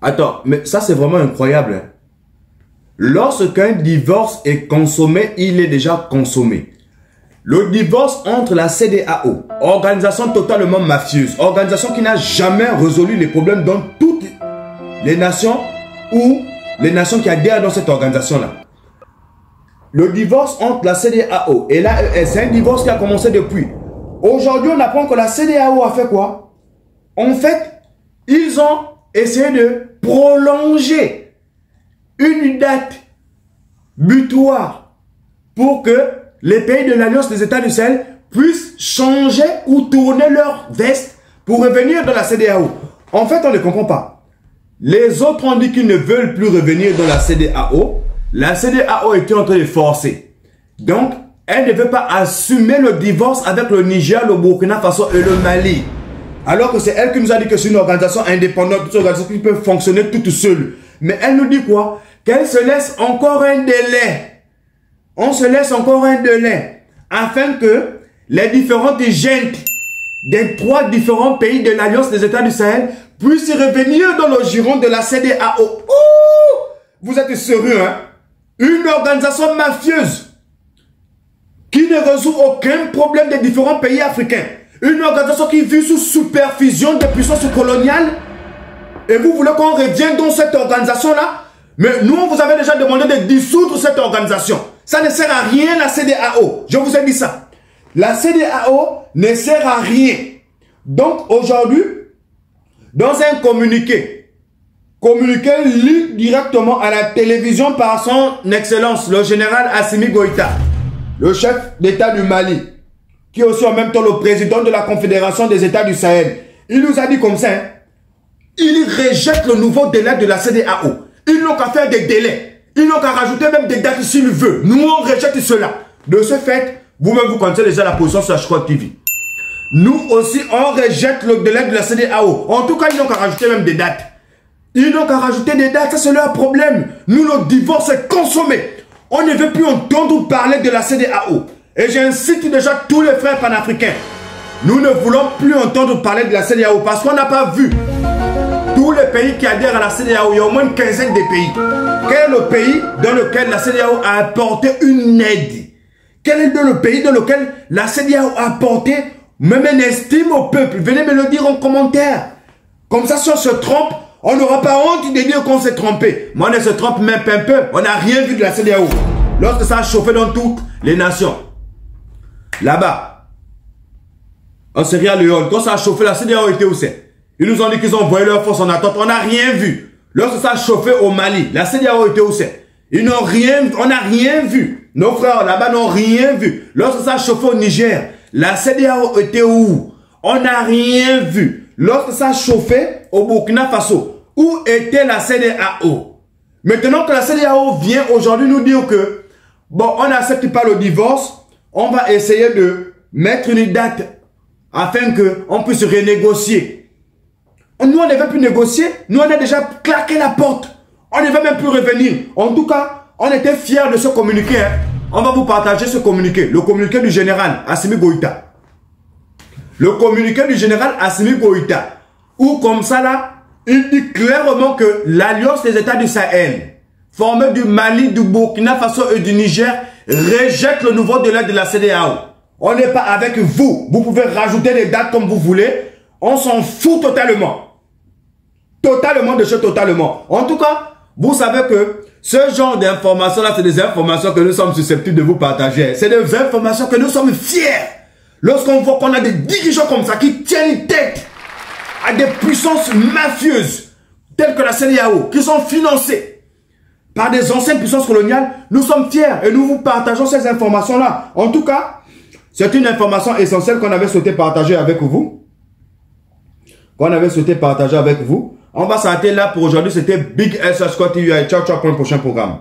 Attends, mais ça c'est vraiment incroyable. Hein. Lorsqu'un divorce est consommé, il est déjà consommé. Le divorce entre la CEDEAO, organisation totalement mafieuse, organisation qui n'a jamais résolu les problèmes dans toutes les nations ou les nations qui adhèrent dans cette organisation-là. Le divorce entre la CEDEAO et l'AES, c'est un divorce qui a commencé depuis. Aujourd'hui, on apprend que la CEDEAO a fait quoi? En fait, ils ont essayé de prolonger une date butoir pour que les pays de l'Alliance des États du Sahel puissent changer ou tourner leur veste pour revenir dans la CEDEAO. En fait, on ne comprend pas. Les autres ont dit qu'ils ne veulent plus revenir dans la CEDEAO. La CEDEAO était en train de forcer. Donc, elle ne veut pas assumer le divorce avec le Niger, le Burkina Faso et le Mali. Alors que c'est elle qui nous a dit que c'est une organisation indépendante, une organisation qui peut fonctionner toute seule. Mais elle nous dit quoi? Qu'elle se laisse encore un délai. On se laisse encore un délai afin que les différentes gentes des 3 différents pays de l'Alliance des États du Sahel puissent revenir dans le giron de la CEDEAO. Ouh! Vous êtes sérieux, hein? Une organisation mafieuse qui ne résout aucun problème des différents pays africains. Une organisation qui vit sous supervision des puissances coloniales. Et vous voulez qu'on revienne dans cette organisation-là? Mais nous, on vous avait déjà demandé de dissoudre cette organisation. Ça ne sert à rien, la CEDEAO. Je vous ai dit ça. La CEDEAO ne sert à rien. Donc, aujourd'hui, dans un communiqué lu directement à la télévision par son excellence, le général Assimi Goïta, le chef d'État du Mali, qui est aussi en même temps le président de la Confédération des États du Sahel. Il nous a dit comme ça, hein, il rejette le nouveau délai de la CEDEAO. Ils n'ont qu'à faire des délais. Ils n'ont qu'à rajouter même des dates s'ils veulent. Nous, on rejette cela. De ce fait, vous-même, vous connaissez déjà la position sur Ashcroft TV. Nous aussi, on rejette le délai de la CEDEAO. En tout cas, ils n'ont qu'à rajouter même des dates. Ils n'ont qu'à rajouter des dates. Ça, c'est leur problème. Nous, le divorce est consommé. On ne veut plus entendre parler de la CEDEAO. Et j'incite déjà tous les frères panafricains. Nous ne voulons plus entendre parler de la CEDEAO parce qu'on n'a pas vu tous les pays qui adhèrent à la CEDEAO. Il y a au moins une quinzaine de pays. Quel est le pays dans lequel la CEDEAO a apporté une aide? Quel est le pays dans lequel la CEDEAO a apporté même une estime au peuple? Venez me le dire en commentaire. Comme ça, si on se trompe, on n'aura pas honte de dire qu'on s'est trompé. Mais on ne se trompe même un peu. On n'a rien vu de la CEDEAO. Lorsque ça a chauffé dans toutes les nations. Là-bas, en Sierra Leone, quand ça a chauffé, la CEDEAO était où c'est? Ils nous ont dit qu'ils ont envoyé leurs forces en attente. On n'a rien vu. Lorsque ça a chauffé au Mali, la CEDEAO était où c'est? Ils n'ont rien, on n'a rien vu. Nos frères là-bas n'ont rien vu. Lorsque ça a chauffé au Niger, la CEDEAO était où? On n'a rien vu. Lorsque ça a chauffé au Burkina Faso, où était la CEDEAO? Maintenant que la CEDEAO vient aujourd'hui nous dire que, bon, on n'accepte pas le divorce, on va essayer de mettre une date afin qu'on puisse renégocier. Nous, on ne veut plus négocier. Nous, on a déjà claqué la porte. On ne veut même plus revenir. En tout cas, on était fiers de ce communiqué. Hein. On va vous partager ce communiqué. Le communiqué du général Assimi Goïta. Le communiqué du général Assimi Goïta. Où, comme ça, là, il dit clairement que l'Alliance des États du Sahel, formée du Mali, du Burkina Faso et du Niger, rejette le nouveau délai de la CEDEAO. On n'est pas avec vous. Vous pouvez rajouter des dates comme vous voulez. On s'en fout totalement. Totalement de ce totalement. En tout cas, vous savez que ce genre d'informations-là, c'est des informations que nous sommes susceptibles de vous partager. C'est des informations que nous sommes fiers. Lorsqu'on voit qu'on a des dirigeants comme ça qui tiennent tête à des puissances mafieuses, telles que la CEDEAO, qui sont financées par des anciennes puissances coloniales, nous sommes fiers et nous vous partageons ces informations-là. En tout cas, c'est une information essentielle qu'on avait souhaité partager avec vous. On va s'arrêter là pour aujourd'hui. C'était Big S Ashcroft TV. Ciao, ciao pour le prochain programme.